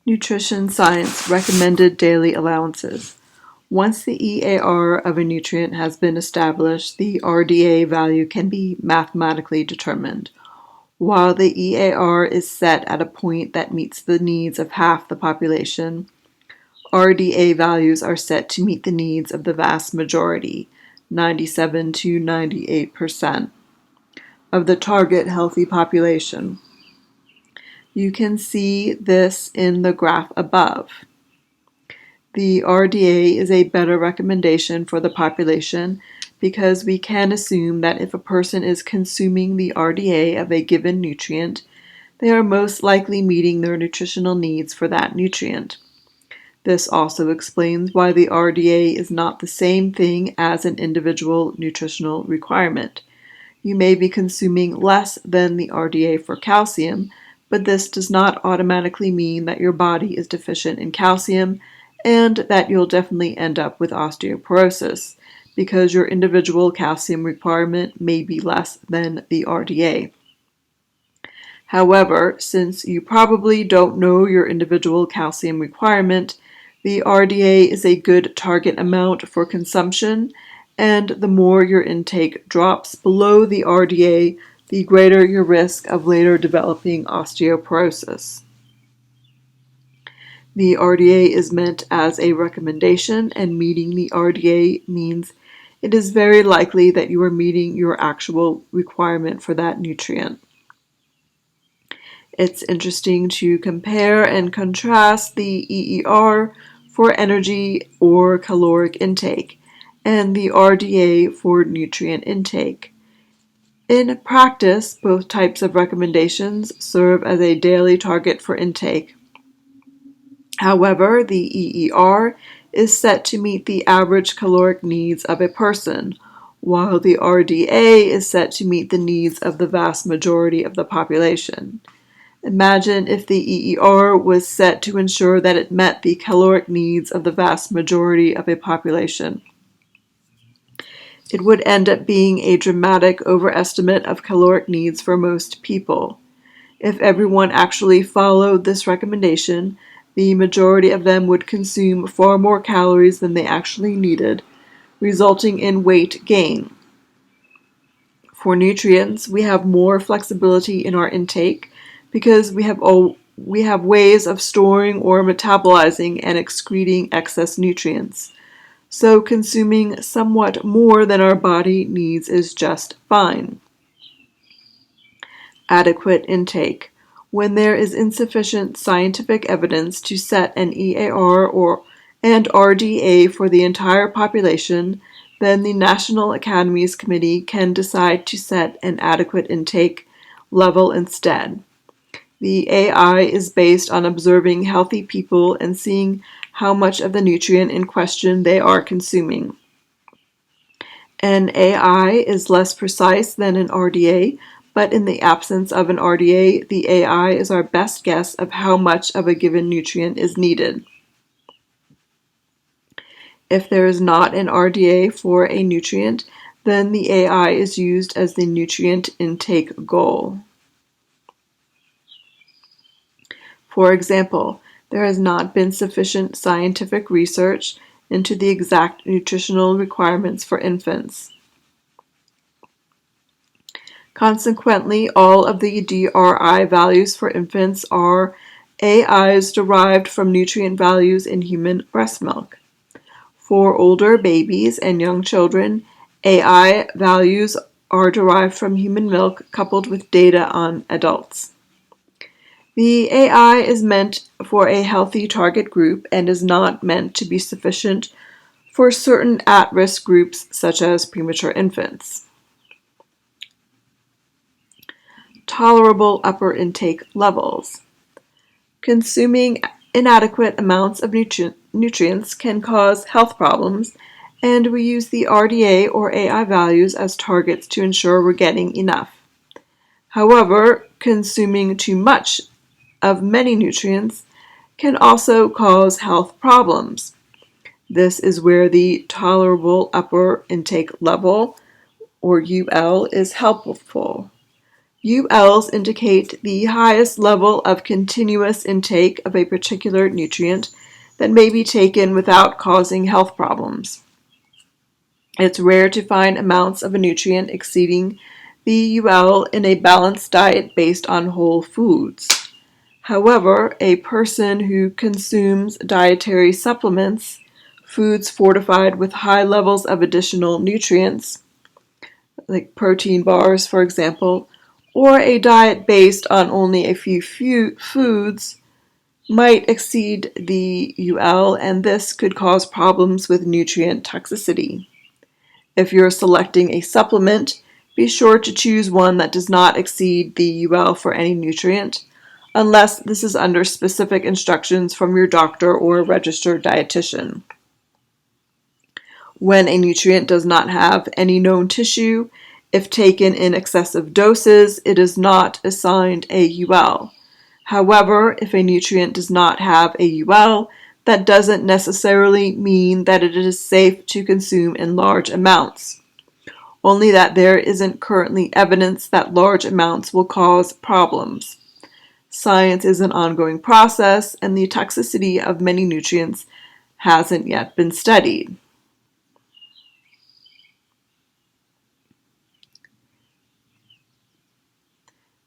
Nutrition Science Recommended Daily Allowances. Once the EAR of a nutrient has been established, the RDA value can be mathematically determined. While the EAR is set at a point that meets the needs of half the population, RDA values are set to meet the needs of the vast majority, 97 to 98%, of the target healthy population. You can see this in the graph above. The RDA is a better recommendation for the population because we can assume that if a person is consuming the RDA of a given nutrient, they are most likely meeting their nutritional needs for that nutrient. This also explains why the RDA is not the same thing as an individual nutritional requirement. You may be consuming less than the RDA for calcium, but this does not automatically mean that your body is deficient in calcium and that you'll definitely end up with osteoporosis, because your individual calcium requirement may be less than the RDA. However, since you probably don't know your individual calcium requirement, the RDA is a good target amount for consumption, and the more your intake drops below the RDA, the greater your risk of later developing osteoporosis. The RDA is meant as a recommendation, and meeting the RDA means it is very likely that you are meeting your actual requirement for that nutrient. It's interesting to compare and contrast the EER for energy or caloric intake and the RDA for nutrient intake. In practice, both types of recommendations serve as a daily target for intake. However, the EER is set to meet the average caloric needs of a person, while the RDA is set to meet the needs of the vast majority of the population. Imagine if the EER was set to ensure that it met the caloric needs of the vast majority of a population. It would end up being a dramatic overestimate of caloric needs for most people. If everyone actually followed this recommendation, the majority of them would consume far more calories than they actually needed, resulting in weight gain. For nutrients, we have more flexibility in our intake because we have ways of storing or metabolizing and excreting excess nutrients. So consuming somewhat more than our body needs is just fine. Adequate intake. When there is insufficient scientific evidence to set an EAR and RDA for the entire population, then the National Academies Committee can decide to set an adequate intake level instead. The AI is based on observing healthy people and seeing how much of the nutrient in question they are consuming. An AI is less precise than an RDA, but in the absence of an RDA, the AI is our best guess of how much of a given nutrient is needed. If there is not an RDA for a nutrient, then the AI is used as the nutrient intake goal. For example, there has not been sufficient scientific research into the exact nutritional requirements for infants. Consequently, all of the DRI values for infants are AIs derived from nutrient values in human breast milk. For older babies and young children, AI values are derived from human milk coupled with data on adults. The AI is meant for a healthy target group and is not meant to be sufficient for certain at-risk groups such as premature infants. Tolerable upper intake levels. Consuming inadequate amounts of nutrients can cause health problems, and we use the RDA or AI values as targets to ensure we're getting enough. However, consuming too much of many nutrients can also cause health problems. This is where the tolerable upper intake level, or UL, is helpful. ULs indicate the highest level of continuous intake of a particular nutrient that may be taken without causing health problems. It's rare to find amounts of a nutrient exceeding the UL in a balanced diet based on whole foods. However, a person who consumes dietary supplements, foods fortified with high levels of additional nutrients, like protein bars, for example, or a diet based on only a few foods, might exceed the UL, and this could cause problems with nutrient toxicity. If you're selecting a supplement, be sure to choose one that does not exceed the UL for any nutrient, unless this is under specific instructions from your doctor or a registered dietitian. When a nutrient does not have any known tissue, if taken in excessive doses, it is not assigned a UL. However, if a nutrient does not have a UL, that doesn't necessarily mean that it is safe to consume in large amounts, only that there isn't currently evidence that large amounts will cause problems. Science is an ongoing process, and the toxicity of many nutrients hasn't yet been studied.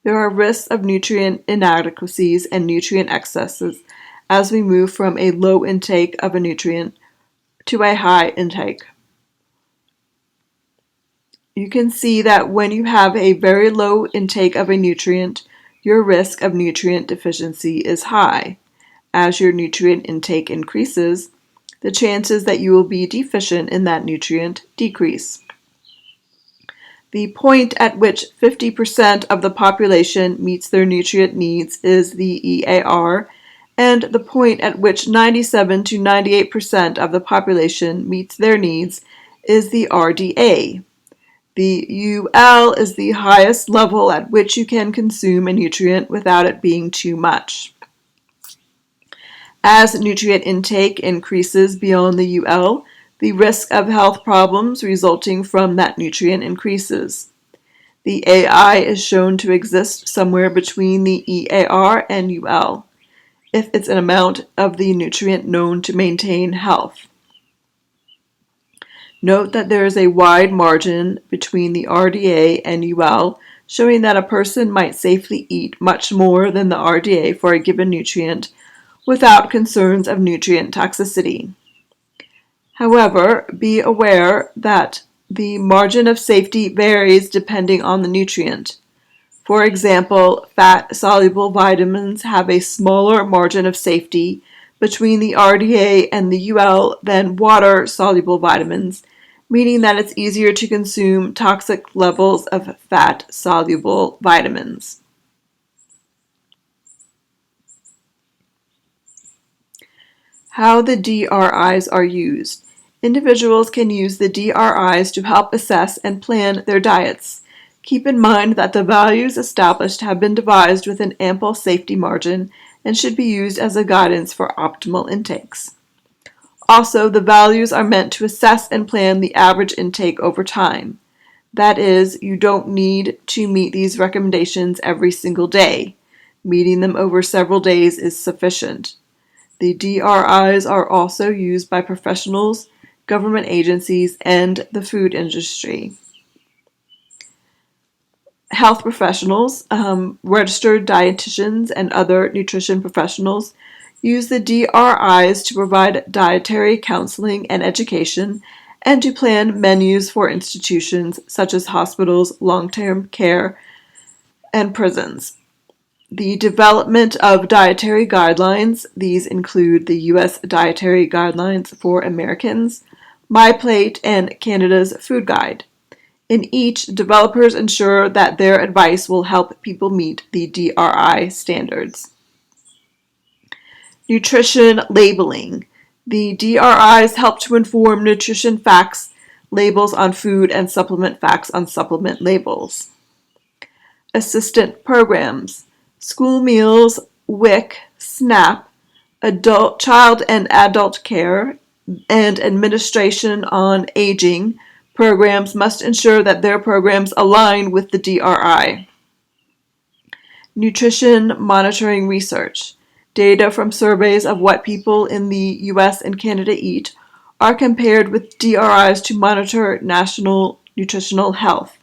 There are risks of nutrient inadequacies and nutrient excesses as we move from a low intake of a nutrient to a high intake. You can see that when you have a very low intake of a nutrient, your risk of nutrient deficiency is high. As your nutrient intake increases, the chances that you will be deficient in that nutrient decrease. The point at which 50% of the population meets their nutrient needs is the EAR, and the point at which 97 to 98% of the population meets their needs is the RDA. The UL is the highest level at which you can consume a nutrient without it being too much. As nutrient intake increases beyond the UL, the risk of health problems resulting from that nutrient increases. The AI is shown to exist somewhere between the EAR and UL, if it's an amount of the nutrient known to maintain health. Note that there is a wide margin between the RDA and UL, showing that a person might safely eat much more than the RDA for a given nutrient without concerns of nutrient toxicity. However, be aware that the margin of safety varies depending on the nutrient. For example, fat-soluble vitamins have a smaller margin of safety between the RDA and the UL than water-soluble vitamins, meaning that it's easier to consume toxic levels of fat-soluble vitamins. How the DRIs are used. Individuals can use the DRIs to help assess and plan their diets. Keep in mind that the values established have been devised with an ample safety margin and should be used as a guidance for optimal intakes. Also, the values are meant to assess and plan the average intake over time. That is, you don't need to meet these recommendations every single day. Meeting them over several days is sufficient. The DRIs are also used by professionals, government agencies, and the food industry. Health professionals, registered dietitians, and other nutrition professionals use the DRIs to provide dietary counseling and education and to plan menus for institutions such as hospitals, long-term care, and prisons. The development of dietary guidelines, these include the U.S. Dietary Guidelines for Americans, MyPlate, and Canada's Food Guide. In each, developers ensure that their advice will help people meet the DRI standards. Nutrition labeling. The DRIs help to inform nutrition facts labels on food and supplement facts on supplement labels. Assistant programs. School meals, WIC, SNAP, child and adult care, and administration on aging programs must ensure that their programs align with the DRI. nutrition monitoring research. Data from surveys of what people in the US and Canada eat are compared with DRIs to monitor national nutritional health.